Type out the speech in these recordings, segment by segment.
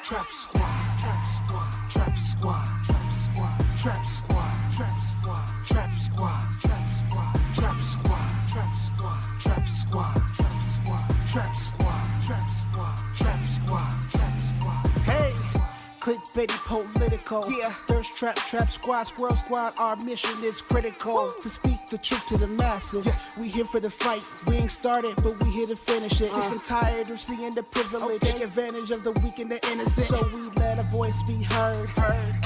Trap squad, trap squad, trap squad, trap squad, trap squad, trap squad, trap squad, trap squad, trap squad, trap squad, trap squad, trap squad, trap squad, trap squad, trap squad, trap squad. Hey, Clickbaity Political, yeah. Thirst Trap, Trap Squad, Squirrel Squad. Our mission is critical to speak the truth to the masses. Yeah. We here for the fight. We ain't started, but we here to finish it. Sick and tired of seeing the privilege. Take advantage of the weak and the innocent. So we let a voice be heard.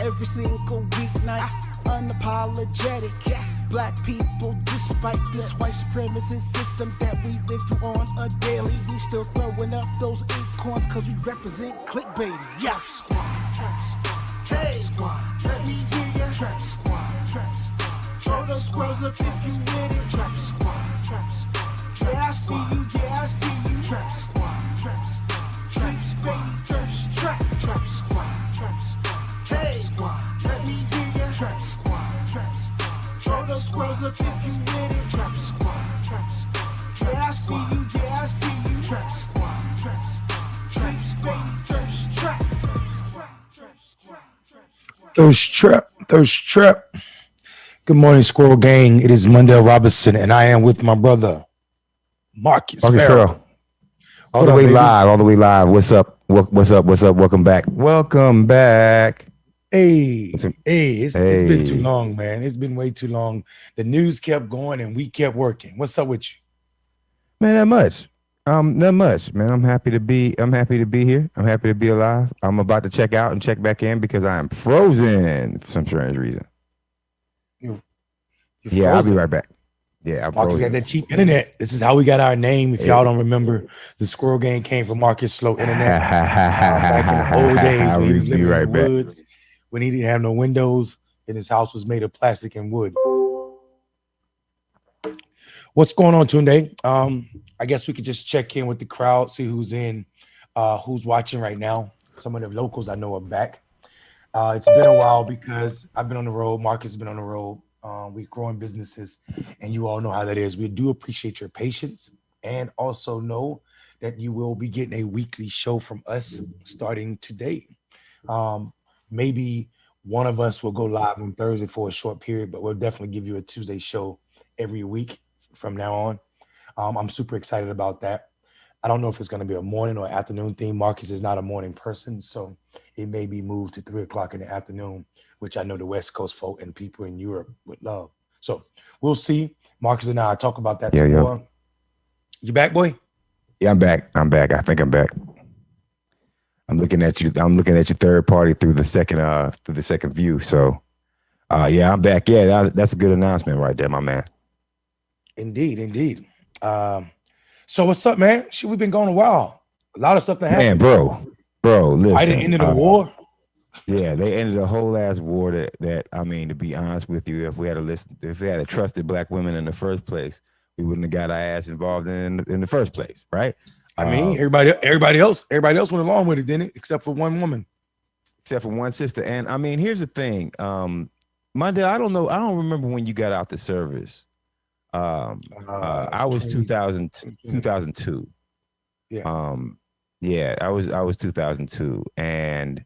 Every single weeknight. Unapologetic. Yeah. Black people, despite this white supremacist system that we live through on a daily, we still throwing up those acorns cause we represent clickbaity. Yeah. Trap squad, trap squad, trap squad, let me hear ya. Trap squad, trap squad, throw those squirrels up if you with it. Trap squad, trap squad, yeah I see you, yeah I see you. Trap squad, trap squad, trap squad, trap squad, trap squad, trap squad, let me hear ya. Trap squad, trap squad. Throw those squirrels up if you with it. Trap squad, trap squad, yeah I see you, yeah I see you. Trap squad, trap squad, trap squad, thirst trap, thirst trap. Good morning, Squirrel Gang. It is Mondale Robinson, and I am with my brother Marcus Farrell. All the way live. What's up? Welcome back. Hey, it's been too long, man. It's been way too long. The news kept going and we kept working. What's up with you? Man, not much, man. I'm happy to be here. I'm happy to be alive. I'm about to check out and check back in because I am frozen for some strange reason. You're yeah, I'll be right back. Yeah, I'm Marcus got that cheap internet. This is how we got our name. If y'all don't remember, the Squirrel Gang came from Marcus Slow Internet. Back in the old days when he was living in the woods, when he didn't have no windows and his house was made of plastic and wood. What's going on today? I guess we could just check in with the crowd, see who's in, who's watching right now. Some of the locals I know are back. It's been a while because I've been on the road. Marcus has been on the road. We're growing businesses, and you all know how that is. We do appreciate your patience, and also know that you will be getting a weekly show from us starting today. Maybe one of us will go live on Thursday for a short period, but we'll definitely give you a Tuesday show every week from now on. I'm super excited about that. I don't know if it's going to be a morning or afternoon theme. Marcus is not a morning person, so it may be moved to 3 o'clock in the afternoon, which I know the West Coast folk and people in Europe would love. So we'll see. Marcus and I talk about that tomorrow. You back, boy? Yeah, I'm back. I think I'm back. I'm looking at you. I'm looking at your third party through the second view. So, yeah, I'm back. Yeah, that's a good announcement right there, my man. Indeed. So what's up, man? Shit, we've been going a while. A lot of stuff that happened. Man, bro, listen. I didn't end the war. Yeah, they ended a whole ass war that I mean, to be honest with you, if we had trusted black women in the first place, we wouldn't have got our ass involved in the first place, right? I mean, everybody else went along with it, didn't it? Except for one woman. Except for one sister. And I mean, here's the thing. Mondale, I don't know. I don't remember when you got out the service. I was 2002. Yeah. Yeah, I was 2002. And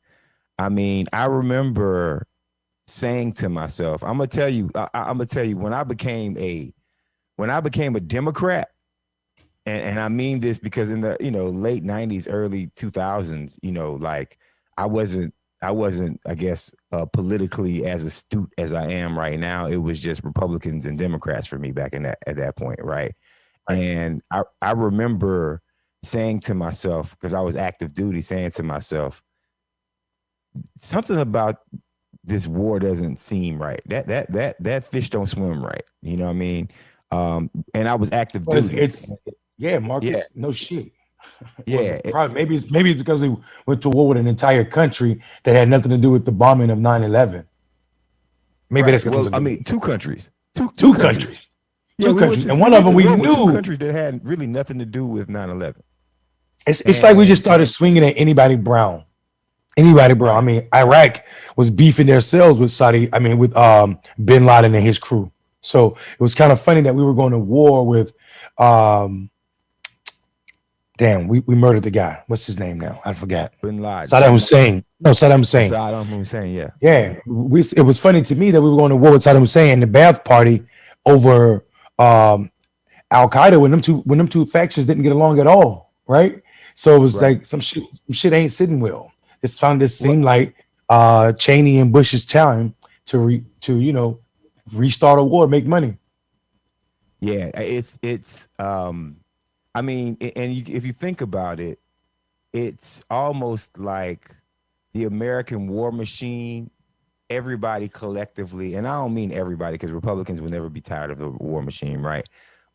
I mean, I remember saying to myself, I'm gonna tell you, when I became a Democrat, and I mean this because in the late 90s, early 2000s, like I wasn't, I guess, politically as astute as I am right now. It was just Republicans and Democrats for me back at that point, right? And I remember saying to myself, because I was active duty, saying to myself, something about this war doesn't seem right. That fish don't swim right. You know what I mean? And I was active duty. Marcus. Yeah. No shit. Yeah. Maybe it's because we went to war with an entire country that had nothing to do with the bombing of 9/11. Maybe that's two countries. Two countries. Yeah, two countries. And one of them we knew. Two countries that had really nothing to do with 9/11. It's like we just started swinging at anybody brown. I mean, Iraq was beefing themselves with with bin Laden and his crew. So it was kind of funny that we were going to war with Damn, we murdered the guy. What's his name now? I forgot. Bin Laden. Saddam Hussein. No, Saddam Hussein. Saddam Hussein, yeah. Yeah, it was funny to me that we were going to war with Saddam Hussein and the Ba'ath Party over Al Qaeda when them two factions didn't get along at all, right? So it was Right. like some shit ain't sitting well. This seemed like Cheney and Bush's time to restart a war, make money. Yeah, it's I mean, if you think about it, it's almost like the American war machine, everybody collectively, and I don't mean everybody because Republicans will never be tired of the war machine, right?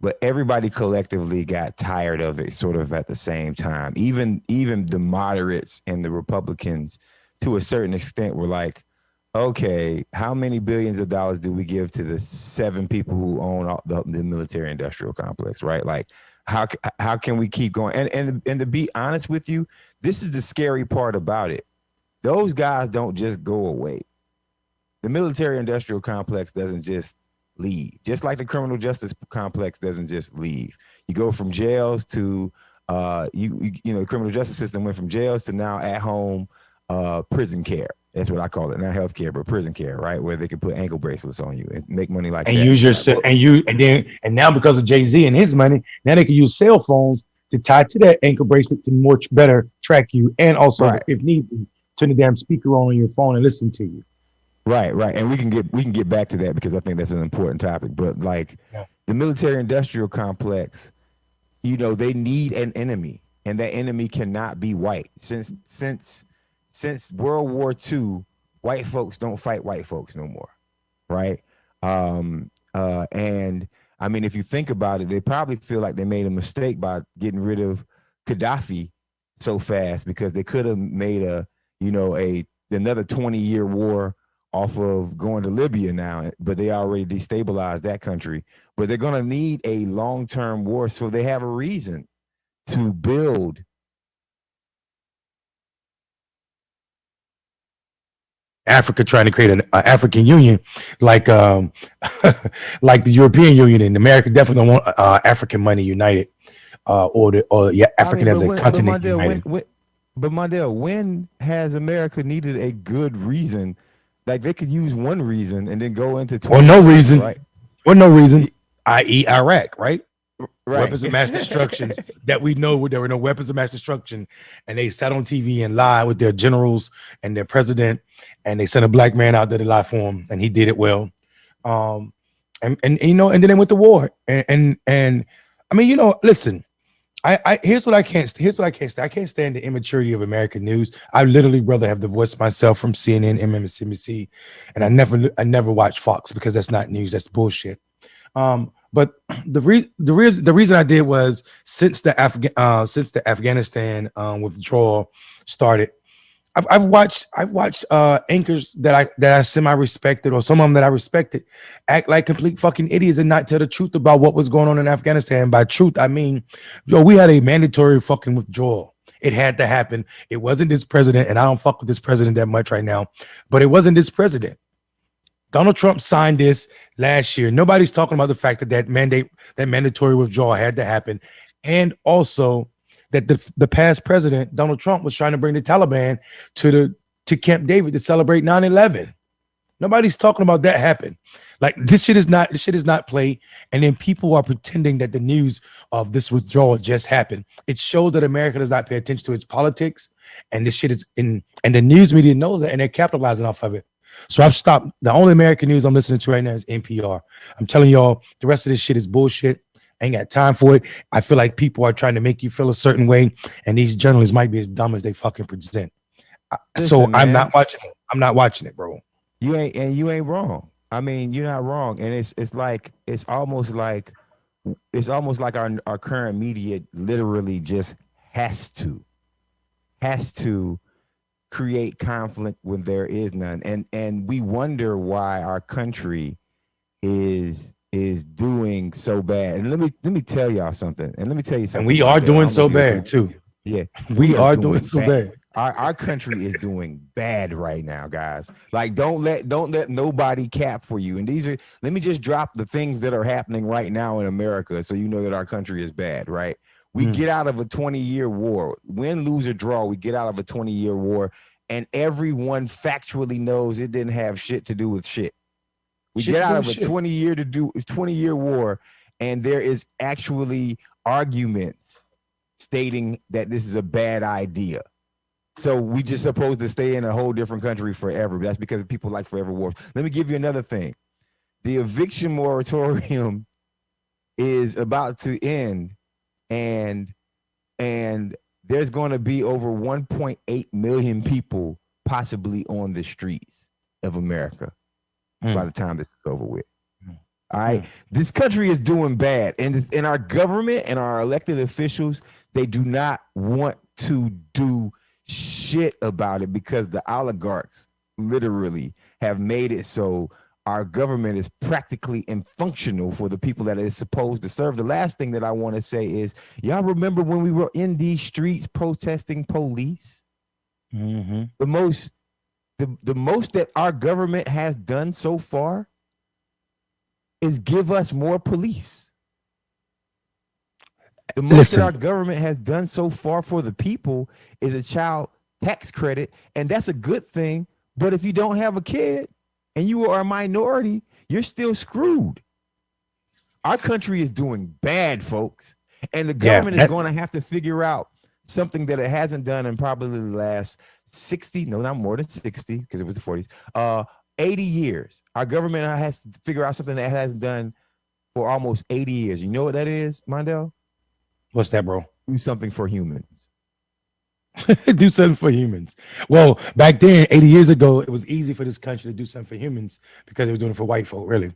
But everybody collectively got tired of it sort of at the same time. Even the moderates and the Republicans to a certain extent were like, okay, how many billions of dollars do we give to the 7 people who own the military industrial complex, right? Like, how can we keep going? And to be honest with you, this is the scary part about it. Those guys don't just go away. The military industrial complex doesn't just leave, just like the criminal justice complex doesn't just leave. You go from jails to the criminal justice system went from jails to now at home prison care. That's what I call it. Not healthcare, but prison care, right? Where they can put ankle bracelets on you and make money like And that. use your and now because of Jay-Z and his money, now they can use cell phones to tie to that ankle bracelet to much better track you, and also Right. if need be, turn the damn speaker on your phone and listen to you. Right. And we can get back to that because I think that's an important topic. But like the military industrial complex, they need an enemy, and that enemy cannot be white. Since World War II, white folks don't fight white folks no more, right? And I mean, if you think about it, they probably feel like they made a mistake by getting rid of Gaddafi so fast because they could have made another 20-year war off of going to Libya now, but they already destabilized that country. But they're going to need a long-term war, so they have a reason to build. Africa trying to create an African Union, like like the European Union, and America definitely don't want African money united, African as a continent united. But Mondale, when has America needed a good reason? Like they could use one reason and then go into or no reason, right? or no reason, i.e., Iraq, right? Right. Weapons of mass destruction that we know there were no weapons of mass destruction, and they sat on TV and lied with their generals and their president, and they sent a black man out there to lie for him, and he did it well. And then they went to war, and I mean, listen, here's what I can't stand. I can't stand the immaturity of American news. I literally rather have divorced myself from CNN, MSNBC, and I never watch Fox because that's not news. That's bullshit. But the reason I did was since the Afghanistan withdrawal started, I've watched anchors that I semi respected, or some of them that I respected, act like complete fucking idiots and not tell the truth about what was going on in Afghanistan. By truth, I mean, we had a mandatory fucking withdrawal. It had to happen. It wasn't this president, and I don't fuck with this president that much right now, but it wasn't this president. Donald Trump signed this last year. Nobody's talking about the fact that mandatory withdrawal had to happen. And also that the past president, Donald Trump, was trying to bring the Taliban to Camp David to celebrate 9/11. Nobody's talking about that happen. Like this shit is not play. And then people are pretending that the news of this withdrawal just happened. It shows that America does not pay attention to its politics. And this shit is and the news media knows that, and they're capitalizing off of it. So I've stopped. The only American news I'm listening to right now is NPR. I'm telling y'all, the rest of this shit is bullshit. I ain't got time for it. I feel like people are trying to make you feel a certain way, and these journalists might be as dumb as they fucking present. So I'm not watching it. I'm not watching it, bro. You ain't wrong. I mean, you're not wrong, and it's almost like our current media literally just has to create conflict when there is none, and we wonder why our country is doing so bad. And let me tell y'all something. And let me tell you something. And we are doing so bad too. Yeah, we are doing so bad. Our country is doing bad right now, guys. Like, don't let nobody cap for you. And let me just drop the things that are happening right now in America, so you know that our country is bad, right? We get out of a 20-year war. Win, lose, or draw, we get out of a 20-year war, and everyone factually knows it didn't have shit to do with shit. We get out of a 20-year war, and there is actually arguments stating that this is a bad idea. So we just supposed to stay in a whole different country forever. That's because people like forever wars. Let me give you another thing. The eviction moratorium is about to end, and there's going to be over 1.8 million people possibly on the streets of America by the time this is over with. All right. This country is doing bad, and our government and our elected officials, they do not want to do shit about it because the oligarchs literally have made it so our government is practically unfunctional for the people that it is supposed to serve. The last thing that I want to say is, y'all remember when we were in these streets protesting police? The most that our government has done so far is give us more police. The most that our government has done so far for the people is a child tax credit, and that's a good thing. But if you don't have a kid and you are a minority, you're still screwed. Our country is doing bad, folks, and the government is going to have to figure out something that it hasn't done in probably the last 60, no, not more than 60, because it was the 40s, 80 years. Our government has to figure out something that it hasn't done for almost 80 years. You know what that is, Mondell? What's that, bro? Do something for humans. Do something for humans. Well, back then, 80 years ago, it was easy for this country to do something for humans because they were doing it for white folk, really.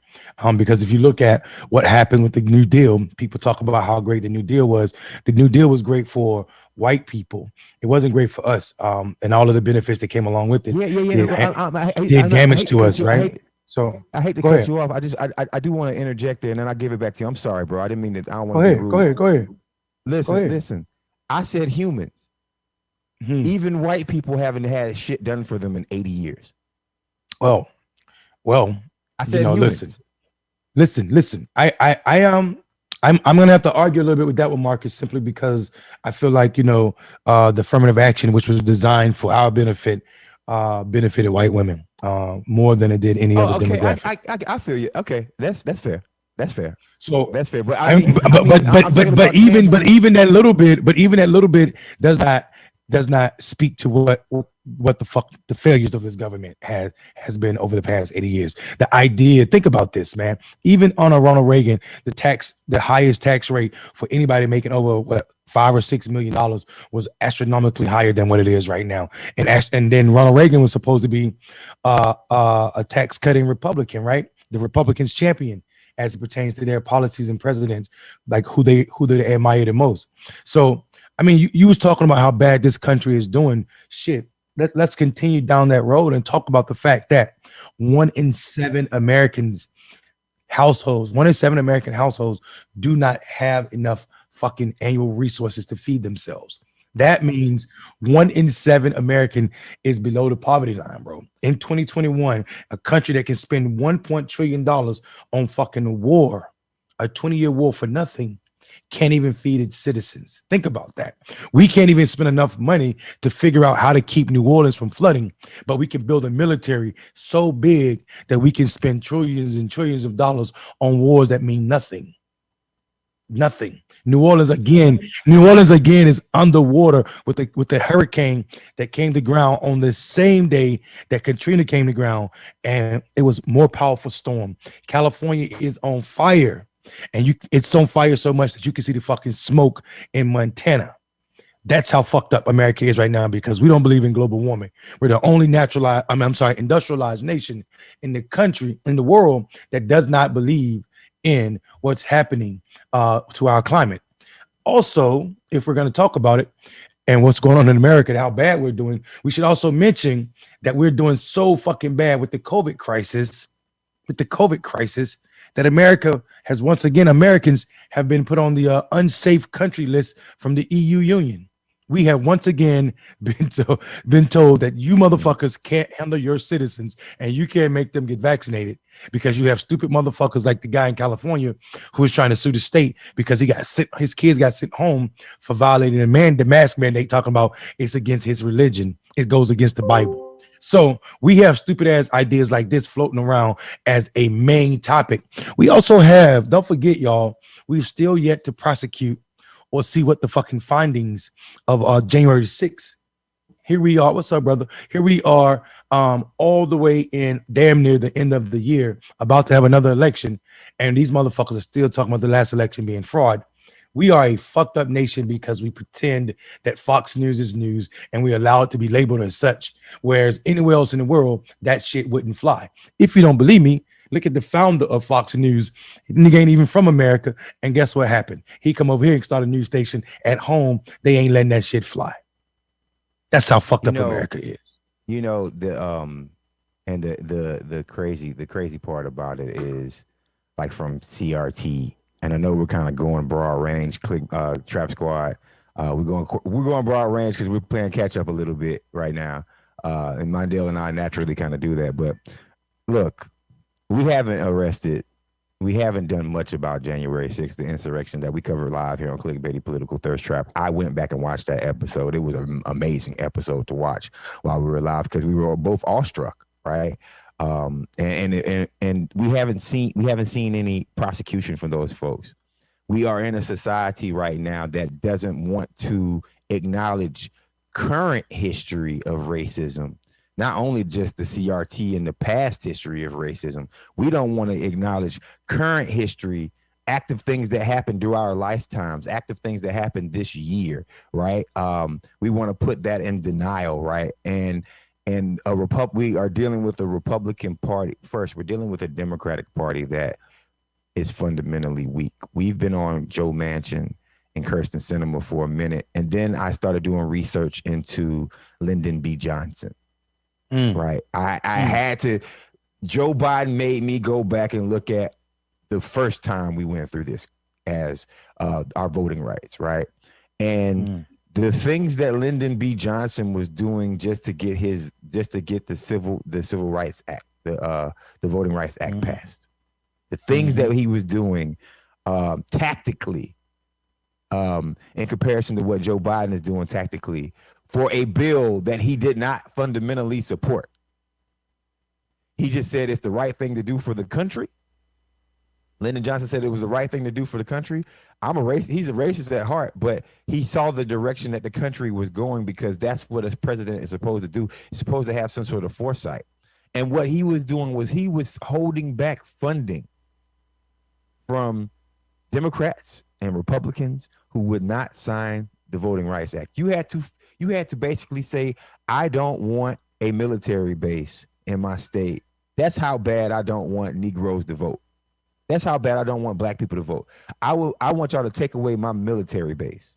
Because if you look at what happened with the New Deal, people talk about how great the New Deal was. The New Deal was great for white people. It wasn't great for us. And all of the benefits that came along with it. Did damage to us, right? So I hate to cut you off. I do want to interject there, and then I'll give it back to you. I'm sorry, bro. I didn't mean to. I don't want to be rude. Go ahead. Listen. I said humans. Even white people haven't had shit done for them in 80 years. Well, I said humans. Listen. I'm gonna have to argue a little bit with that with Marcus, simply because I feel like the affirmative action, which was designed for our benefit, benefited white women more than it did any other demographic. I feel you. Okay, that's fair. That's fair. So that's fair. But even that little bit does not speak to what the fuck the failures of this government has been over the past 80 years. The idea, think about this, man. Even under Ronald Reagan, the highest tax rate for anybody making over $5 or $6 million was astronomically higher than what it is right now. And then Ronald Reagan was supposed to be a tax cutting Republican, right? The Republicans champion as it pertains to their policies and presidents, like who they admire the most. So I mean, you was talking about how bad this country is doing. Shit, let's continue down that road and talk about the fact that 1 in 7 American households do not have enough fucking annual resources to feed themselves. That means 1 in 7 American is below the poverty line, bro. In 2021, a country that can spend $1 trillion on fucking war, a 20-year war for nothing, can't even feed its citizens. Think about that. We can't even spend enough money to figure out how to keep New Orleans from flooding, but we can build a military so big that we can spend trillions and trillions of dollars on wars that mean nothing. Nothing. New Orleans again is underwater with the hurricane that came to ground on the same day that Katrina came to ground, and it was more powerful storm. California is on fire. And it's on fire so much that you can see the fucking smoke in Montana. That's how fucked up America is right now, because we don't believe in global warming. We're the only industrialized nation in the country, in the world, that does not believe in what's happening to our climate. Also, if we're going to talk about it and what's going on in America and how bad we're doing, we should also mention that we're doing so fucking bad with the COVID crisis, that Americans have been put on the unsafe country list from the EU Union. we have once again been told that you motherfuckers can't handle your citizens and you can't make them get vaccinated because you have stupid motherfuckers like the guy in California who is trying to sue the state because his kids got sent home for violating the mask mandate, talking about it's against his religion. It goes against the Bible. So we have stupid ass ideas like this floating around as a main topic. We also have, don't forget, y'all, we've still yet to prosecute or see what the fucking findings of January 6th. Here we are. What's up, brother? Here we are, all the way in damn near the end of the year, about to have another election, and these motherfuckers are still talking about the last election being fraud. We are a fucked up nation because we pretend that Fox News is news and we allow it to be labeled as such, whereas anywhere else in the world, that shit wouldn't fly. If you don't believe me, look at the founder of Fox News. Nigga ain't even from America. And guess what happened? He come over here and start a news station at home. They ain't letting that shit fly. That's how fucked up America is. You know, and the crazy part about it is, like, from CRT, and I know we're kind of going broad range, Trap Squad. We're going broad range because we're playing catch up a little bit right now. And Mondale and I naturally kind of do that. But look, we haven't done much about January 6th, the insurrection that we covered live here on Clickbaity Political ThirstTrap. I went back and watched that episode. It was an amazing episode to watch while we were live because we were both awestruck, right? And we haven't seen any prosecution from those folks. We are in a society right now that doesn't want to acknowledge current history of racism, not only just the CRT and the past history of racism. We don't want to acknowledge current history, active things that happened through our lifetimes, active things that happened this year, right? We want to put that in denial, right? And we are dealing with a Republican Party. First, we're dealing with a Democratic Party that is fundamentally weak. We've been on Joe Manchin and Kirsten Sinema for a minute, and then I started doing research into Lyndon B. Johnson. Right. I had to. Joe Biden made me go back and look at the first time we went through this as our voting rights. Right. And the things that Lyndon B. Johnson was doing just to get the Civil Rights Act, the Voting Rights Act passed, the things that he was doing tactically in comparison to what Joe Biden is doing tactically for a bill that he did not fundamentally support. He just said it's the right thing to do for the country. Lyndon Johnson said it was the right thing to do for the country. He's a racist at heart, but he saw the direction that the country was going because that's what a president is supposed to do. He's supposed to have some sort of foresight. And what he was doing was he was holding back funding from Democrats and Republicans who would not sign the Voting Rights Act. You had to basically say, I don't want a military base in my state. That's how bad I don't want Negroes to vote. That's how bad I don't want black people to vote. I want y'all to take away my military base.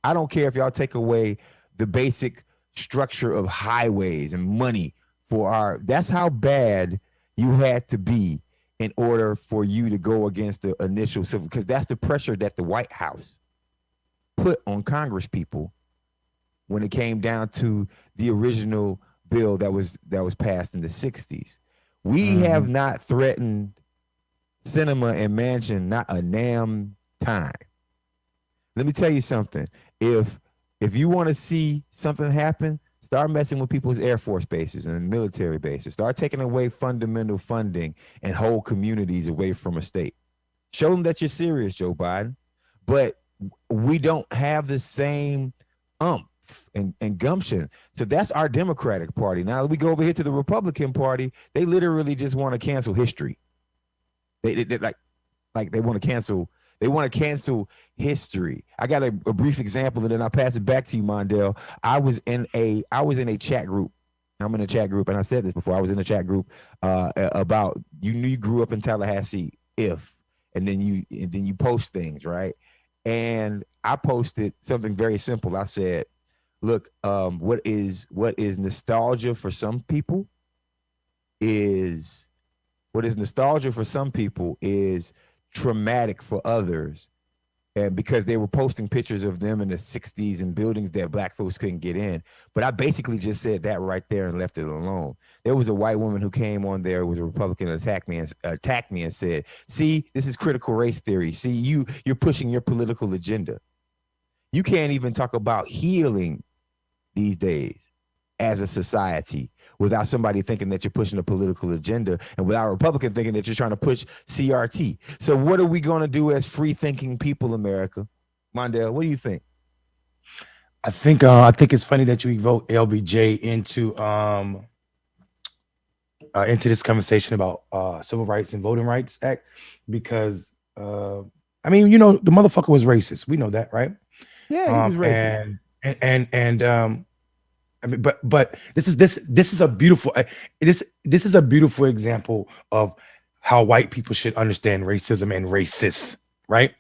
I don't care if y'all take away the basic structure of highways and money that's how bad you had to be in order for you to go against the initial civil, because that's the pressure that the White House put on Congress people when it came down to the original bill that was passed in the 60s. We have not threatened Sinema and Manchin not a damn time. Let me tell you something. If you want to see something happen, start messing with people's Air Force bases and military bases. Start taking away fundamental funding and whole communities away from a state. Show them that you're serious, Joe Biden. But we don't have the same and gumption. So that's our Democratic Party. Now we go over here to the Republican Party. They literally just want to cancel history. They want to cancel. They want to cancel history. I got a brief example, and then I'll pass it back to you, Mondale. I was in a chat group. I'm in a chat group, and I said this before. I was in a chat group about you grew up in Tallahassee, and then you post things, right? And I posted something very simple. I said, look, what is nostalgia for some people is traumatic for others, and because they were posting pictures of them in the 60s in buildings that black folks couldn't get in. But I basically just said that right there and left it alone. There was a white woman who came on there, was a Republican, attacked me and said, see, this is critical race theory. See, you're pushing your political agenda. You can't even talk about healing these days as a society without somebody thinking that you're pushing a political agenda, and without a Republican thinking that you're trying to push CRT. So what are we going to do as free thinking people, America? Mondale, what do you think? I think it's funny that you evoke LBJ into this conversation about Civil Rights and Voting Rights Act, because I mean, you know, the motherfucker was racist. We know that, right? Yeah, he was racist. And I mean, but this is a beautiful this is a beautiful example of how white people should understand racism and racists, right?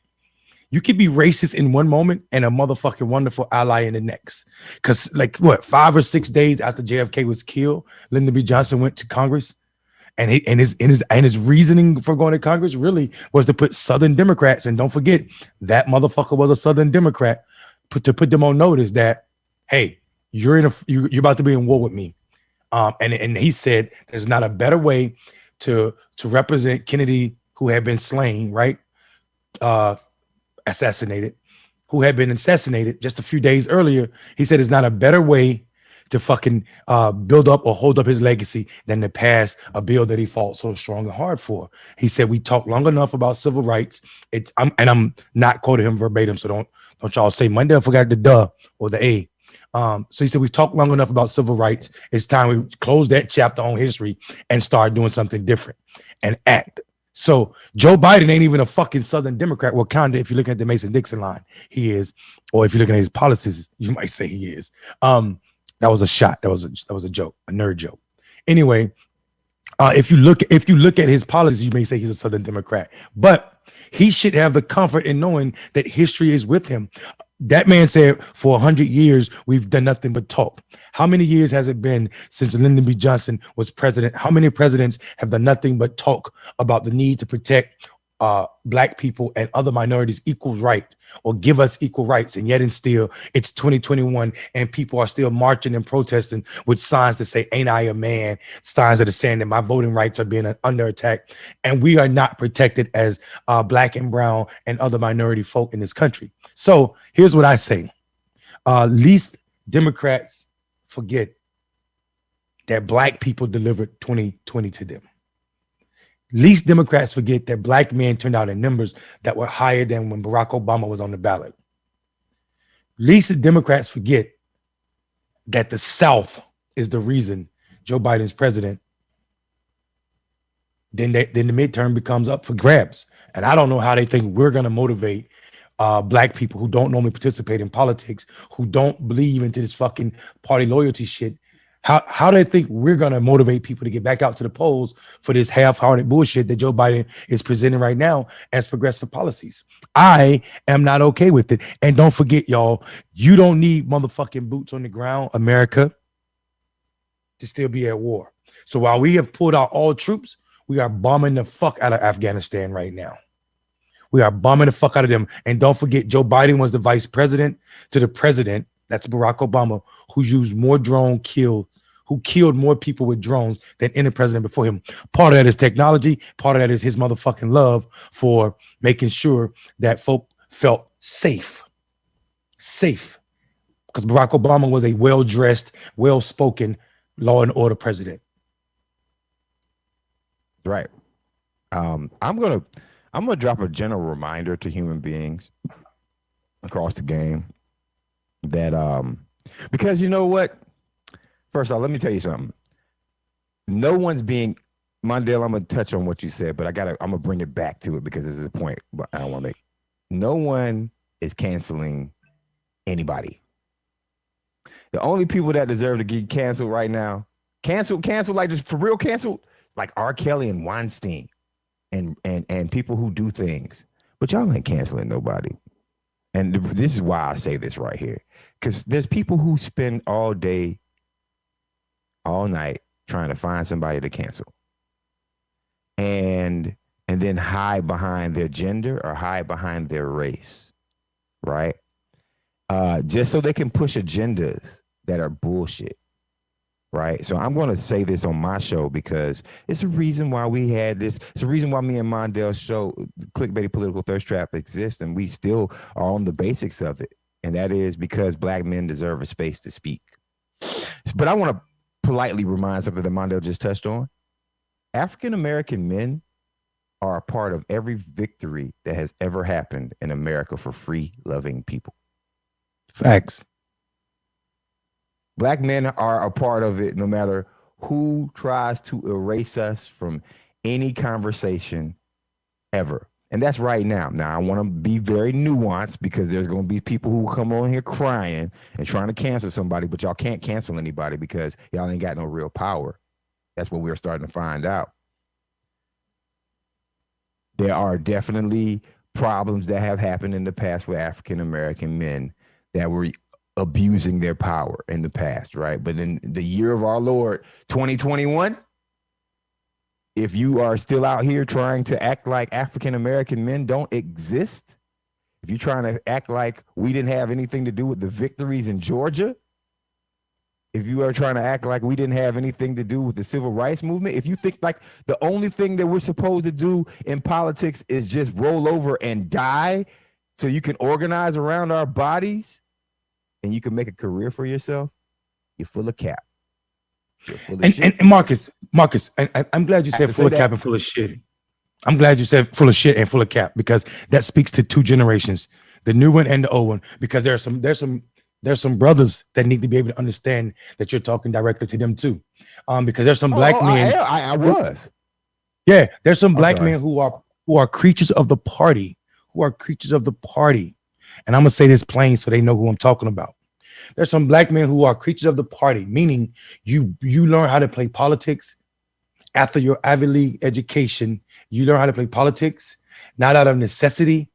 You could be racist in one moment and a motherfucking wonderful ally in the next. Because like what, 5 or 6 days after JFK was killed, Lyndon B. Johnson went to Congress, and his reasoning for going to Congress really was to put Southern Democrats, and don't forget that motherfucker was a Southern Democrat, to put them on notice that, hey, you're about to be in war with me. And he said there's not a better way to represent Kennedy, who had been slain, right? Assassinated, who had been assassinated just a few days earlier. He said it's not a better way to fucking build up or hold up his legacy than to pass a bill that he fought so strong and hard for. He said we talked long enough about civil rights. I'm not quoting him verbatim, so don't y'all say Mondale forgot the duh or the A. So he said we talked long enough about civil rights. It's time we close that chapter on history and start doing something different and act. So Joe Biden ain't even a fucking Southern Democrat. Well, kind of, if you're looking at the Mason-Dixon line, he is. Or if you're looking at his policies, you might say he is. That was a shot. That was a joke, a nerd joke. Anyway, if you look at his policies, you may say he's a Southern Democrat, but he should have the comfort in knowing that history is with him. That man said for 100 years, we've done nothing but talk. How many years has it been since Lyndon B. Johnson was president? How many presidents have done nothing but talk about the need to protect black people and other minorities equal right, or give us equal rights? And yet and still, it's 2021 and people are still marching and protesting with signs that say, ain't I a man? Signs that are saying that my voting rights are being under attack. And we are not protected as black and brown and other minority folk in this country. So here's what I say. Least Democrats forget that black people delivered 2020 to them. Least Democrats forget that black men turned out in numbers that were higher than when Barack Obama was on the ballot. Least Democrats forget that the South is the reason Joe Biden's president. Then the midterm becomes up for grabs. And I don't know how they think we're going to motivate black people who don't normally participate in politics, who don't believe into this fucking party loyalty shit. How do they think we're going to motivate people to get back out to the polls for this half-hearted bullshit that Joe Biden is presenting right now as progressive policies? I am not okay with it. And don't forget, y'all, you don't need motherfucking boots on the ground, America, to still be at war. So while we have pulled out all troops, we are bombing the fuck out of Afghanistan right now. We are bombing the fuck out of them. And don't forget, Joe Biden was the vice president to the president, that's Barack Obama, who used more who killed more people with drones than any president before him. Part of that is technology. Part of that is his motherfucking love for making sure that folk felt safe. Safe. Because Barack Obama was a well-dressed, well-spoken law and order president. Right. I'm gonna drop a general reminder to human beings across the game that because you know what? First off, let me tell you something. No one's being Mondale, I'm gonna touch on what you said, but I'm gonna bring it back to it because this is a point I want to make. No one is canceling anybody. The only people that deserve to get canceled right now, canceled like just for real canceled, like R. Kelly and Weinstein and people who do things. But y'all ain't canceling nobody. And this is why I say this right here. Because there's people who spend all day, all night trying to find somebody to cancel. And then hide behind their gender or hide behind their race. right? Just so they can push agendas that are bullshit, right? So I'm going to say this on my show because it's a reason why we had this. It's a reason why me and Mondale's show, Clickbaity Political ThirstTrap, exists, and we still are on the basics of it. And that is because Black men deserve a space to speak. But I want to politely remind something that Mondale just touched on. African-American men are a part of every victory that has ever happened in America for free, loving people. Facts. Black men are a part of it no matter who tries to erase us from any conversation ever. And that's right now. Now, I want to be very nuanced because there's going to be people who come on here crying and trying to cancel somebody, but y'all can't cancel anybody because y'all ain't got no real power. That's what we're starting to find out. There are definitely problems that have happened in the past with African-American men that were abusing their power in the past, right? But in the year of our Lord, 2021, if you are still out here trying to act like African-American men don't exist, if you're trying to act like we didn't have anything to do with the victories in Georgia, if you are trying to act like we didn't have anything to do with the civil rights movement, if you think like the only thing that we're supposed to do in politics is just roll over and die so you can organize around our bodies and you can make a career for yourself, you're full of cap. And Marcus, I'm glad you said full of cap and full of shit. I'm glad you said full of shit and full of cap because that speaks to two generations, the new one and the old one. Because there's some brothers that need to be able to understand that you're talking directly to them too. Because there's some black men. I was. Yeah, there's some black men who are creatures of the party, And I'm gonna say this plain so they know who I'm talking about. There's some black men who are creatures of the party, meaning you learn how to play politics after your Ivy League education. You learn how to play politics, not out of necessity,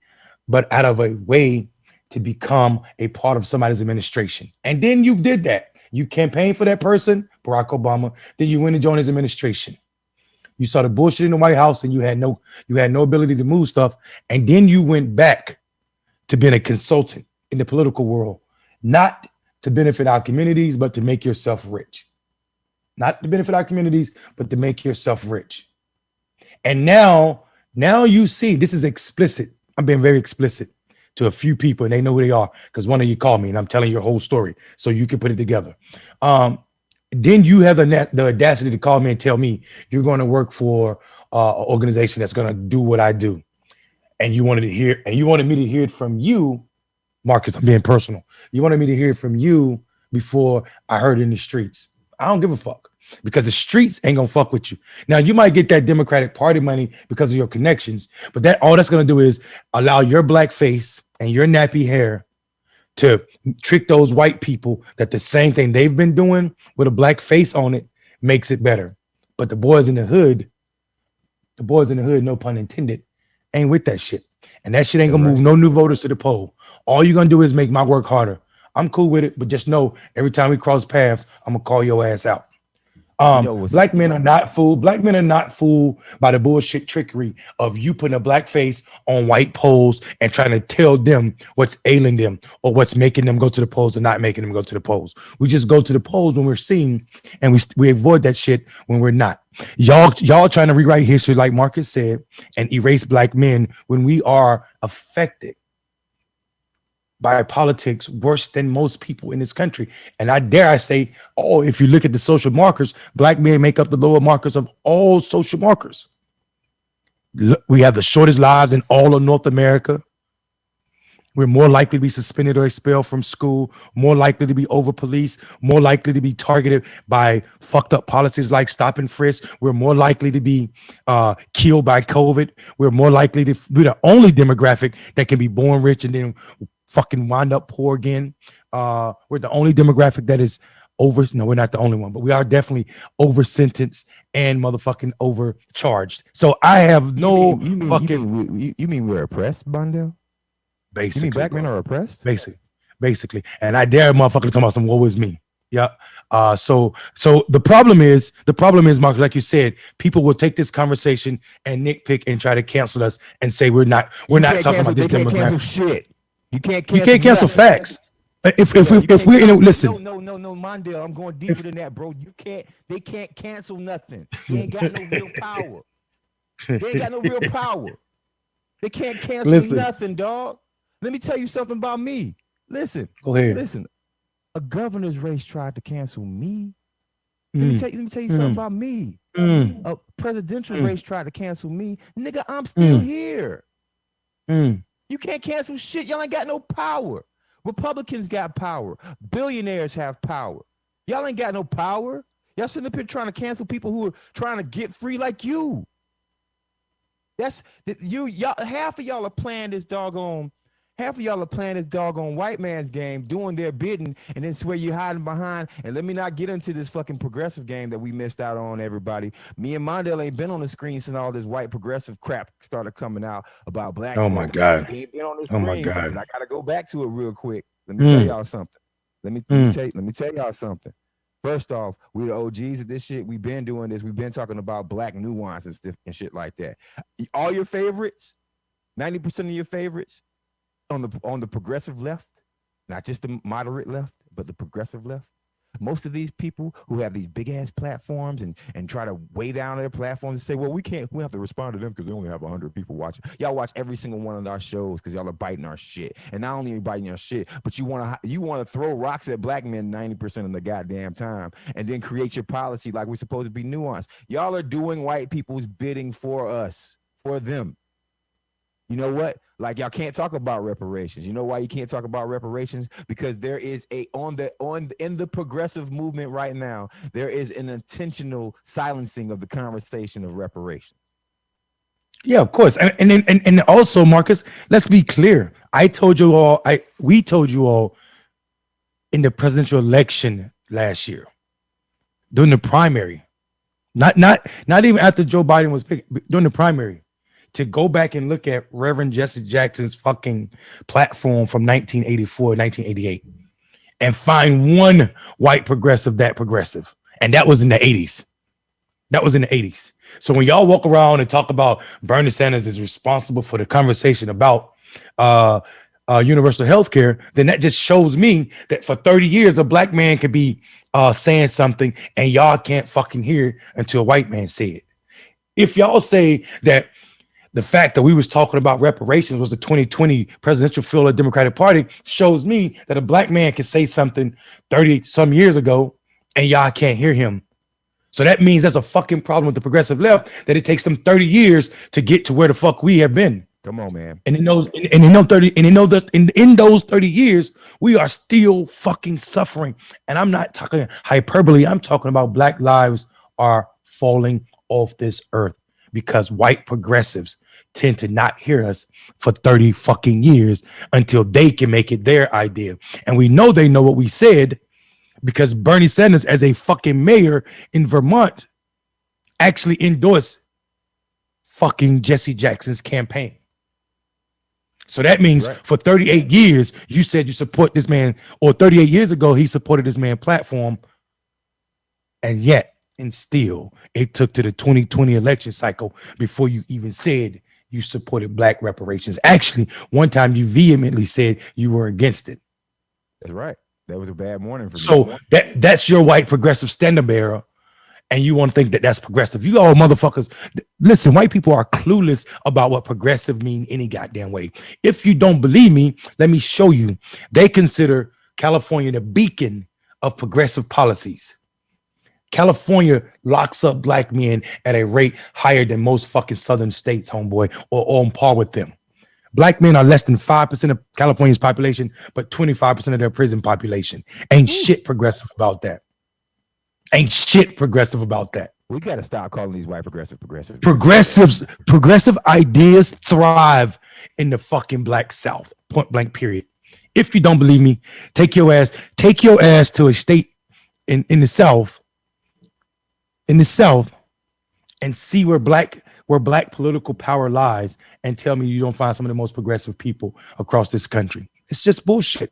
but out of a way to become a part of somebody's administration. And then you did that. You campaigned for that person, Barack Obama. Then you went and joined his administration. You saw the bullshit in the White House and you had no ability to move stuff. And then you went back to being a consultant in the political world, not to benefit our communities, but to make yourself rich. Not to benefit our communities, but to make yourself rich. And now you see, this is explicit. I'm being very explicit to a few people and they know who they are because one of you called me and I'm telling your whole story so you can put it together. Then you have the audacity to call me and tell me you're going to work for an organization that's going to do what I do. And you wanted me to hear it from you, Marcus. I'm being personal. You wanted me to hear it from you before I heard it in the streets. I don't give a fuck because the streets ain't gonna fuck with you. Now you might get that Democratic Party money because of your connections, but that all that's gonna do is allow your black face and your nappy hair to trick those white people that the same thing they've been doing with a black face on it makes it better. But the boys in the hood, no pun intended, ain't with that shit. And that shit ain't gonna move no new voters to the poll. All you're gonna do is make my work harder. I'm cool with it, but just know every time we cross paths, I'm gonna call your ass out. Black men are not fooled. Black men are not fooled by the bullshit trickery of you putting a black face on white polls and trying to tell them what's ailing them or what's making them go to the polls or not making them go to the polls. We just go to the polls when we're seen, and we avoid that shit when we're not. Y'all trying to rewrite history, like Marcus said, and erase black men when we are affected by politics worse than most people in this country. And I say, if you look at the social markers, black men make up the lower markers of all social markers. We have the shortest lives in all of North America. We're more likely to be suspended or expelled from school, more likely to be over-policed, more likely to be targeted by fucked up policies like stop and frisk. We're more likely to be killed by COVID. We're more likely to be the only demographic that can be born rich and then fucking wind up poor again. We're the only demographic that is no, we're not the only one, but we are definitely over sentenced and motherfucking overcharged. So I have no you mean we're oppressed, Bondell? Basically, you mean black men are oppressed? Basically. And I dare motherfucker to talk about some woe is me. Yeah. So the problem is, Mark, like you said, people will take this conversation and nitpick and try to cancel us and say we're not talking about this demographic. Shit. You can't You cancel can't cancel nothing. facts. If Yeah, you if can't we're in a, cancel. listen, No, Mondale. I'm going deeper than that, bro. You can't. They can't cancel nothing. They ain't got no real power. They ain't got no real power. They can't cancel listen. nothing, dog. Let me tell you something about me. Listen, Go ahead. listen. A governor's race tried to cancel me. Let Mm, me tell you something about me. mm, A presidential mm, race tried to cancel me. Nigga, I'm still here. mm. You can't cancel shit. Y'all ain't got no power. Republicans got power. Billionaires have power. Y'all ain't got no power. Y'all sitting up here trying to cancel people who are trying to get free like you. That's y'all. Half of y'all are playing this doggone. Half of y'all are playing this doggone white man's game, doing their bidding, and then swear you're hiding behind. And let me not get into this fucking progressive game that we missed out on, everybody. Me and Mondale ain't been on the screen since all this white progressive crap started coming out about black Oh my folks. God. We ain't been on the Oh my screen, but God. I gotta go back to it real quick. Let me tell y'all something. Let me tell y'all something. First off, we the OGs of this shit. We've been doing this. We've been talking about black nuance and stuff and shit like that. All your favorites, 90% of your favorites on the progressive left, not just the moderate left, but the progressive left. Most of these people who have these big ass platforms and try to weigh down their platforms and say, well, we have to respond to them because they only have 100 people watching. Y'all watch every single one of our shows because y'all are biting our shit. And not only are you biting our shit, but you want to throw rocks at black men 90% of the goddamn time and then create your policy like we're supposed to be nuanced. Y'all are doing white people's bidding for us, for them. You know what? Like, y'all can't talk about reparations. You know why you can't talk about reparations? Because there is in the progressive movement right now, there is an intentional silencing of the conversation of reparations. Yeah, of course. And also, Marcus, let's be clear. We told you all in the presidential election last year, during the primary, not even after Joe Biden was picked, during the primary, to go back and look at Reverend Jesse Jackson's fucking platform from 1984, 1988, and find one white progressive that progressive. And that was in the 80s. That was in the 80s. So when y'all walk around and talk about Bernie Sanders is responsible for the conversation about universal health care, then that just shows me that for 30 years, a black man could be saying something and y'all can't fucking hear it until a white man say it. If y'all say that the fact that we was talking about reparations was the 2020 presidential field of the Democratic Party, shows me that a black man can say something 30 some years ago and y'all can't hear him. So that means that's a fucking problem with the progressive left, that it takes them 30 years to get to where the fuck we have been. Come on, man. And in those 30 years, we are still fucking suffering. And I'm not talking hyperbole. I'm talking about black lives are falling off this earth because white progressives tend to not hear us for 30 fucking years until they can make it their idea. And we know they know what we said because Bernie Sanders, as a fucking mayor in Vermont, actually endorsed fucking Jesse Jackson's campaign. So that means for 38 years, you said you support this man, or 38 years ago, he supported this man's platform. And yet, and still, it took to the 2020 election cycle before you even said you supported black reparations. Actually, one time you vehemently said you were against it. That's right. That was a bad morning for me. So that's your white progressive standard bearer. And you want to think that that's progressive. You all motherfuckers, listen, white people are clueless about what progressive mean any goddamn way. If you don't believe me, let me show you. They consider California the beacon of progressive policies. California locks up black men at a rate higher than most fucking southern states, homeboy, or on par with them. Black men are less than 5% of California's population, but 25% of their prison population. Ain't shit progressive about that. Ain't shit progressive about that. We got to stop calling these white progressive. Progressive ideas thrive in the fucking black South, point blank period. If you don't believe me, take your ass to a state in the South, and see where black political power lies, and tell me you don't find some of the most progressive people across this country. It's just bullshit.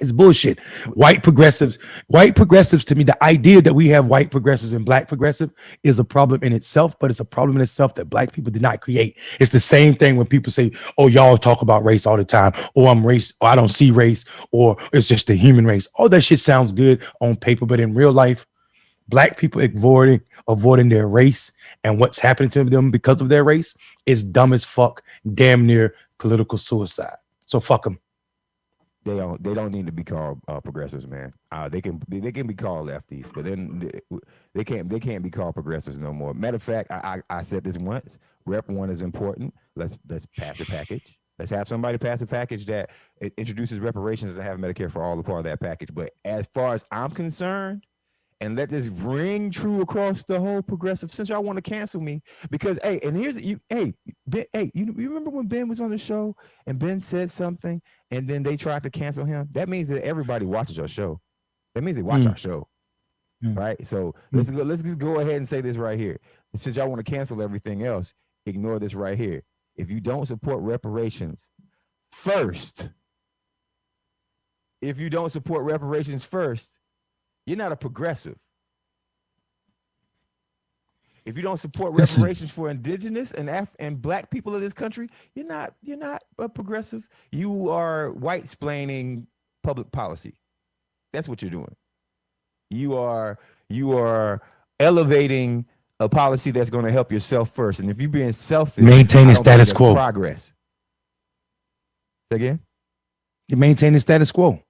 It's bullshit. White progressives to me, the idea that we have white progressives and black progressive is a problem in itself, but it's a problem in itself that black people did not create. It's the same thing when people say, oh, y'all talk about race all the time, or I'm race, or I don't see race, or it's just the human race. All that shit sounds good on paper, but in real life, black people avoiding their race and what's happening to them because of their race is dumb as fuck, damn near political suicide. So fuck them. They don't need to be called progressives, man. They can be called lefties, but then they can't be called progressives no more. Matter of fact, I said this once. Rep 1 is important. Let's pass a package. Let's have somebody pass a package that it introduces reparations and have Medicare for all a part of that package. But as far as I'm concerned, and let this ring true across the whole progressive, since y'all want to cancel me, because hey, and here's you, hey, Ben, hey, you remember when Ben was on the show and Ben said something and then they tried to cancel him? That means that everybody watches our show. That means they watch our show, right? So let's just go ahead and say this right here. Since y'all want to cancel everything else, ignore this right here. If you don't support reparations first, you're not a progressive. If you don't support reparations for indigenous and black people of this country, you're not a progressive. You are white-splaining public policy. That's what you're doing. You are elevating a policy that's going to help yourself first. And if you're being selfish, maintaining status quo. Progress. Say again? You're maintaining status quo.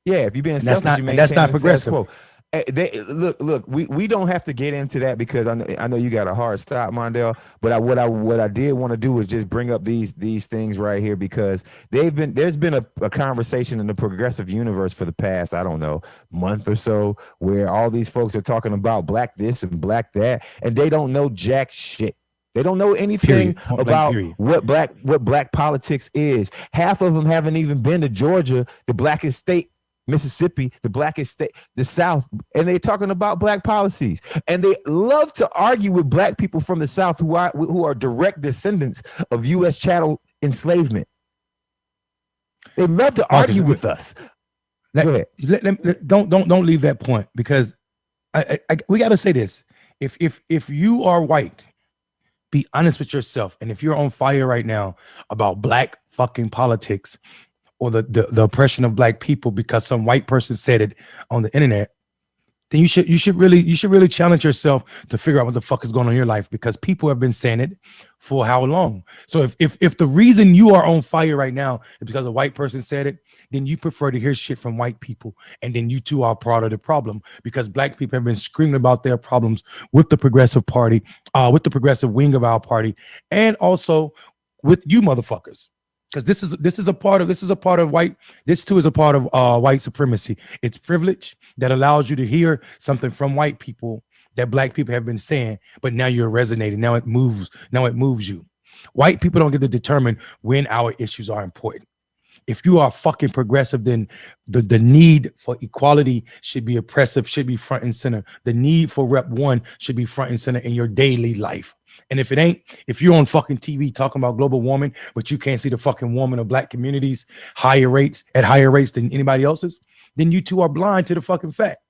Yeah, if you're being selfish, that's not progressive. Look, we don't have to get into that because I know you got a hard stop, Mondale. But what I did want to do is just bring up these things right here because there's been a conversation in the progressive universe for the past, I don't know, month or so, where all these folks are talking about black this and black that, and they don't know jack shit. They don't know anything about what black politics is. Half of them haven't even been to Georgia, the blackest state. Mississippi, the blackest state, the South, and they're talking about black policies. And they love to argue with black people from the South who are direct descendants of U.S. chattel enslavement. They love to argue with us. Go ahead. Don't leave that point because we got to say this. If you are white, be honest with yourself. And if you're on fire right now about black fucking politics, or the oppression of black people because some white person said it on the internet, then you should really challenge yourself to figure out what the fuck is going on in your life because people have been saying it for how long? So if the reason you are on fire right now is because a white person said it, then you prefer to hear shit from white people, and then you too are part of the problem because black people have been screaming about their problems with the progressive party, with the progressive wing of our party, and also with you motherfuckers. Because this is a part of white. This too is a part of white supremacy. It's privilege that allows you to hear something from white people that black people have been saying, but now you're resonating. Now it moves you. White people don't get to determine when our issues are important. If you are fucking progressive, then the need for equality should be oppressive, should be front and center. The need for Rep 1 should be front and center in your daily life. And if it ain't, if you're on fucking TV talking about global warming, but you can't see the fucking warming of black communities at higher rates than anybody else's, then you two are blind to the fucking fact.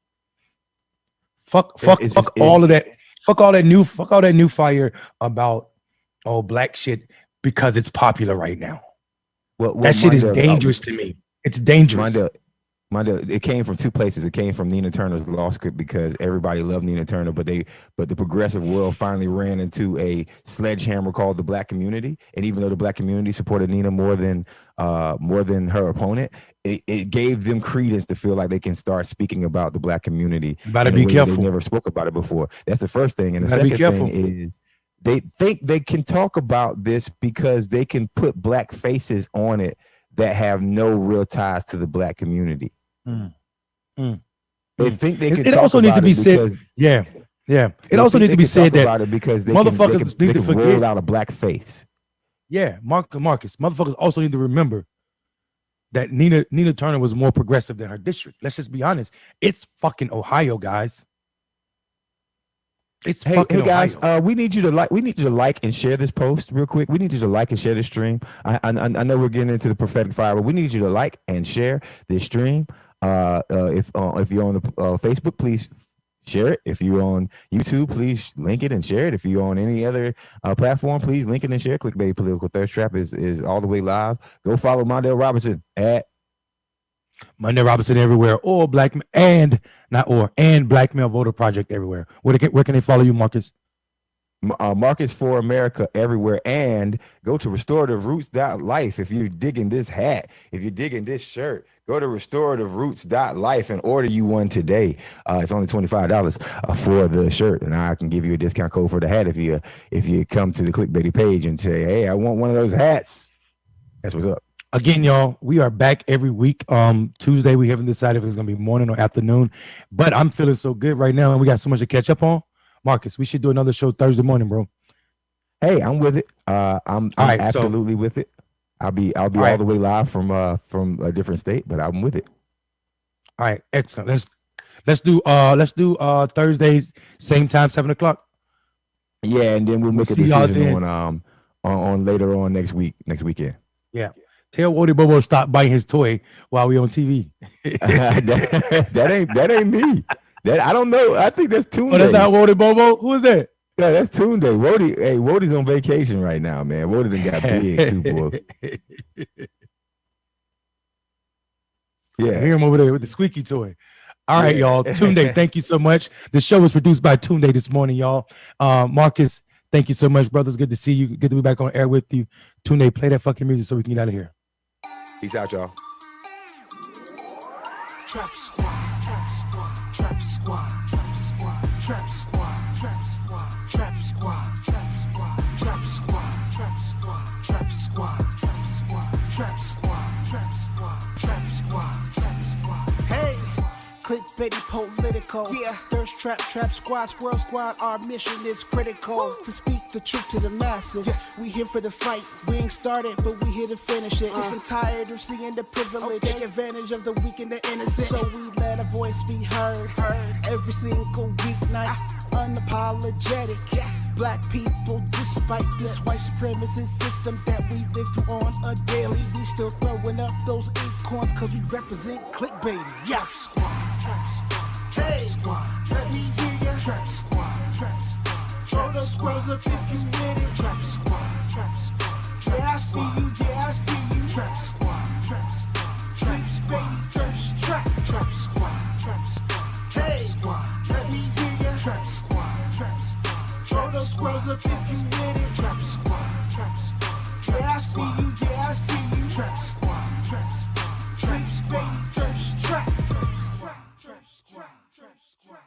Fuck all that new fire about black shit because it's popular right now. That shit is dangerous to me. It's dangerous. It came from two places. It came from Nina Turner's law script because everybody loved Nina Turner, but the progressive world finally ran into a sledgehammer called the black community. And even though the black community supported Nina more than her opponent, it gave them credence to feel like they can start speaking about the black community. You better be careful. They never spoke about it before. That's the first thing. And the second thing is they think they can talk about this because they can put black faces on it that have no real ties to the black community. They think they can. It also needs to be said. Yeah. It also needs to be said that because they motherfuckers need to forget roll out a black face. Yeah, Marcus. Motherfuckers also need to remember that Nina Turner was more progressive than her district. Let's just be honest. It's fucking Ohio, guys. It's Hey, fucking hey guys, Ohio. we need you to like and share this post real quick. We need you to like and share this stream. I know we're getting into the prophetic fire, but we need you to like and share this stream. If you're on the Facebook, please share it. If you're on YouTube, please link it and share it. If you're on any other platform, please link it and share. Clickbaity Political ThirstTrap is all the way live. Go follow Mondale Robinson at Monday Robinson everywhere, or Black and not or and Black Male Voter Project everywhere. Where can they follow you, Marcus? Markets for America everywhere, and go to restorativeroots.life. If you're digging this hat, if you're digging this shirt, go to restorativeroots.life and order you one today. It's only $25 for the shirt, and I can give you a discount code for the hat if you come to the Clickbaity page and say, hey, I want one of those hats. That's what's up. Again, y'all, we are back every week. Tuesday, we haven't decided if it's going to be morning or afternoon, but I'm feeling so good right now, and we got so much to catch up on. Marcus, we should do another show Thursday morning, bro. Hey, I'm with it. I'm right, absolutely with it. I'll be all the way live from a different state, but I'm with it. All right, excellent. Let's do Thursdays, same time, 7:00. Yeah, and then we'll make a see y'all decision then. on later on next weekend. Yeah. Tell Woody Bobo to stop biting his toy while we on TV. that ain't me. That I don't know. I think that's Toon Day. Oh, that's not Woody Bobo? Who is that? Yeah, that's Toon Day. Wodie's on vacation right now, man. Wodie done got big too, boy. Yeah. Hear him over there with the squeaky toy. All right, y'all. Toon Day, thank you so much. The show was produced by Toon Day this morning, y'all. Marcus, thank you so much, brothers. Good to see you. Good to be back on air with you. Toon Day, play that fucking music so we can get out of here. Peace out, y'all. Trap squad, trap squad, trap squad, trap squad, trap squad, trap squad, trap squad, trap squad, trap squad, trap squad, trap squad, trap squad, trap squad, trap squad, trap squad, trap squad. Hey, Clickbaity Political, yeah. Thirst Trap, Trap Squad, Squirrel Squad. Our mission is critical to speak the truth to the masses. Yeah. We here for the fight. We ain't started, but we here to finish it. Sick and tired of seeing the privilege. Take advantage of the weak and the innocent. So we let a voice be heard. Every single weeknight. Unapologetic. Yeah. Black people, despite this white supremacist system that we live through on a daily, we still throwing up those acorns cause we represent clickbaity. Yeah. Trap squad, trap squad, trap squad, let me hear ya. Trap squad, trap squad, throw those squirrels up if you with it. Trap squad, trap squad, yeah I see you, yeah I see you. Trap squad, trap squad, trap squad, thirst trap, trap squad, trap squad, trap squad, let me hear ya. Trap squad, trap squad. Throw those squirrels up if you with it. Trap squad, trap squad. Yeah, I see you, yeah, I see you. Trap squad, trap squad, trap squad, thirst trap, trap squad, trap squad, trap squad.